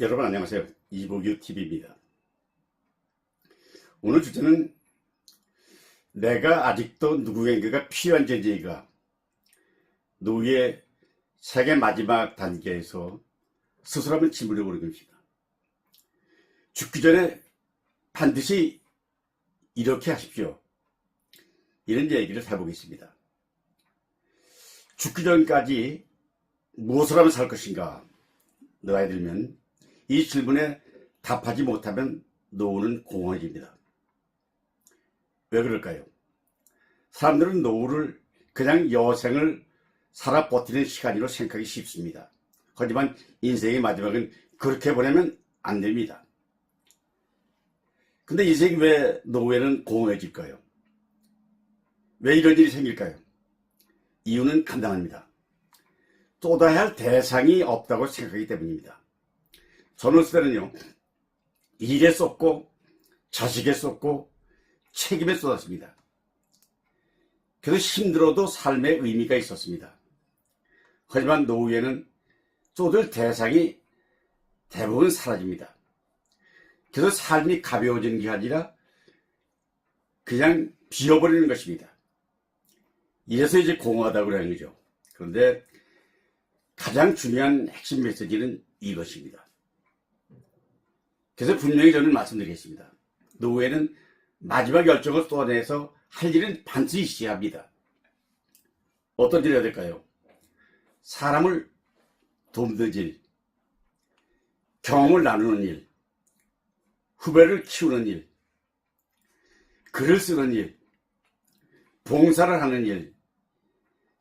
여러분 안녕하세요. 이보규TV입니다. 오늘 주제는 내가 아직도 누구에게가 필요한 존재이가 노후의 세계 마지막 단계에서 스스로 한번 질문해 보는 것입니다. 죽기 전에 반드시 이렇게 하십시오. 이런 얘기를 해보겠습니다. 죽기 전까지 무엇을 하면 살 것인가? 나이 들면 이 질문에 답하지 못하면 노후는 공허해집니다. 왜 그럴까요? 사람들은 노후를 그냥 여생을 살아 버티는 시간으로 생각하기 쉽습니다. 하지만 인생의 마지막은 그렇게 보내면 안 됩니다. 근데 인생이 왜 노후에는 공허해질까요? 왜 이런 일이 생길까요? 이유는 간단합니다. 쏟아야 할 대상이 없다고 생각하기 때문입니다. 젊었을 때는요, 일에 쏟고 자식에 쏟고 책임에 쏟았습니다. 그래서 힘들어도 삶의 의미가 있었습니다. 하지만 노후에는 쏟을 대상이 대부분 사라집니다. 그래서 삶이 가벼워지는 게 아니라 그냥 비어버리는 것입니다. 이래서 이제 공허하다고 그러는 거죠. 그런데 가장 중요한 핵심 메시지는 이것입니다. 그래서 분명히 저는 말씀드리겠습니다. 노후에는 마지막 열정을 쏟아내서 할 일은 반드시 있어야 합니다. 어떤 일을 해야 될까요? 사람을 돕는 일, 경험을 나누는 일, 후배를 키우는 일, 글을 쓰는 일, 봉사를 하는 일.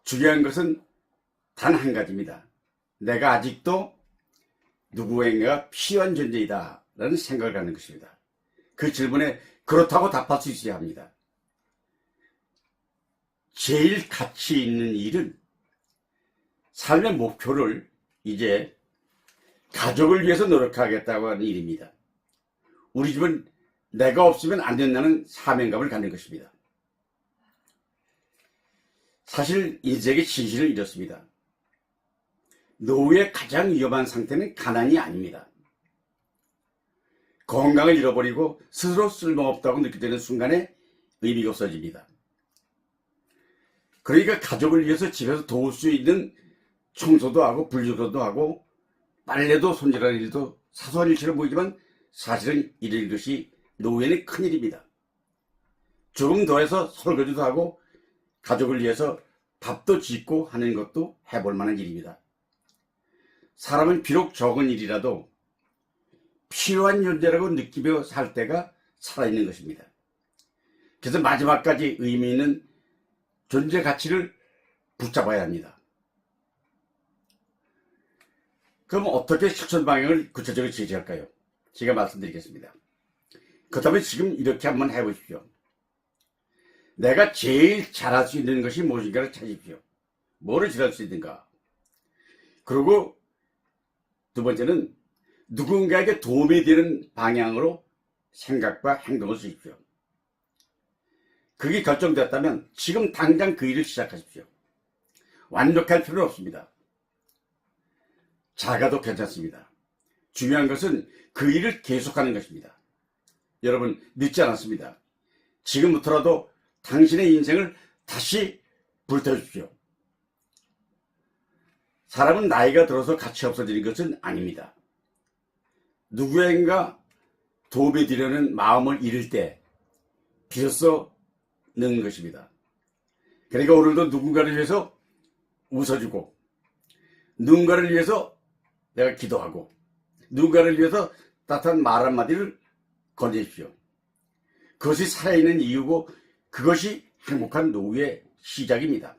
중요한 것은 단 한 가지입니다. 내가 아직도 누구에게가 필요한 존재이다 라는 생각을 하는 것입니다. 그 질문에 그렇다고 답할 수 있어야 합니다. 제일 가치 있는 일은 삶의 목표를 이제 가족을 위해서 노력하겠다고 하는 일입니다. 우리 집은 내가 없으면 안 된다는 사명감을 갖는 것입니다. 사실 인생의 진실을 이렇습니다. 노후의 가장 위험한 상태는 가난이 아닙니다. 건강을 잃어버리고 스스로 쓸모없다고 느끼는 순간에 의미가 없어집니다. 그러니까 가족을 위해서 집에서 도울 수 있는 청소도 하고 분리수거도 하고 빨래도 손질하는 일도 사소한 일처럼 보이지만 사실은 이런 것이 노후에는 큰일입니다. 조금 더 해서 설거지도 하고 가족을 위해서 밥도 짓고 하는 것도 해볼 만한 일입니다. 사람은 비록 적은 일이라도 필요한 존재라고 느끼며 살 때가 살아있는 것입니다. 그래서 마지막까지 의미 있는 존재 가치를 붙잡아야 합니다. 그럼 어떻게 실천 방향을 구체적으로 제시할까요? 제가 말씀드리겠습니다. 그렇다면 지금 이렇게 한번 해보십시오. 내가 제일 잘할 수 있는 것이 무엇인가를 찾으십시오. 뭐를 잘할 수 있는가? 그리고 두 번째는 누군가에게 도움이 되는 방향으로 생각과 행동을 쓰십시오. 그게 결정됐다면 지금 당장 그 일을 시작하십시오. 완벽할 필요는 없습니다. 작아도 괜찮습니다. 중요한 것은 그 일을 계속하는 것입니다. 여러분 늦지 않았습니다. 지금부터라도 당신의 인생을 다시 불태우십시오. 사람은 나이가 들어서 가치 없어지는 것은 아닙니다. 누구에겐가 도움이 되려는 마음을 잃을 때 비로소 늙는 것입니다. 그러니까 오늘도 누군가를 위해서 웃어주고 누군가를 위해서 내가 기도하고 누군가를 위해서 따뜻한 말 한마디를 건네십시오. 그것이 살아있는 이유고 그것이 행복한 노후의 시작입니다.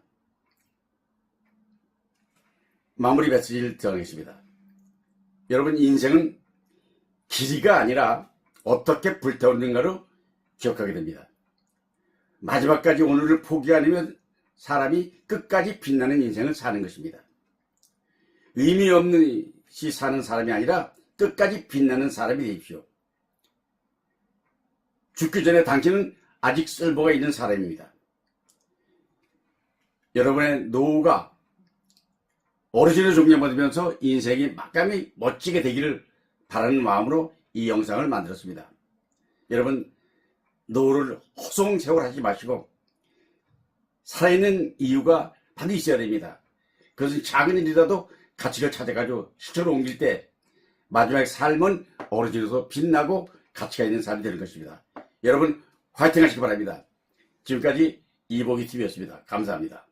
마무리 메시지를 드리겠습니다. 여러분 인생은 길이가 아니라 어떻게 불태우는가로 기억하게 됩니다. 마지막까지 오늘을 포기 아니면 사람이 끝까지 빛나는 인생을 사는 것입니다. 의미 없는 시 사는 사람이 아니라 끝까지 빛나는 사람이 되십시오. 죽기 전에 당신은 아직 쓸모가 있는 사람입니다. 여러분의 노후가 어르신을 존경받으면서 인생이 막강히 멋지게 되기를 바라는 마음으로 이 영상을 만들었습니다. 여러분, 노후를 허송세월 하지 마시고 살아있는 이유가 반드시 있어야 됩니다. 그것은 작은 일이라도 가치를 찾아가지고 실천으로 옮길 때 마지막 삶은 어르신으로서 빛나고 가치가 있는 삶이 되는 것입니다. 여러분 화이팅 하시기 바랍니다. 지금까지 이보기TV였습니다. 감사합니다.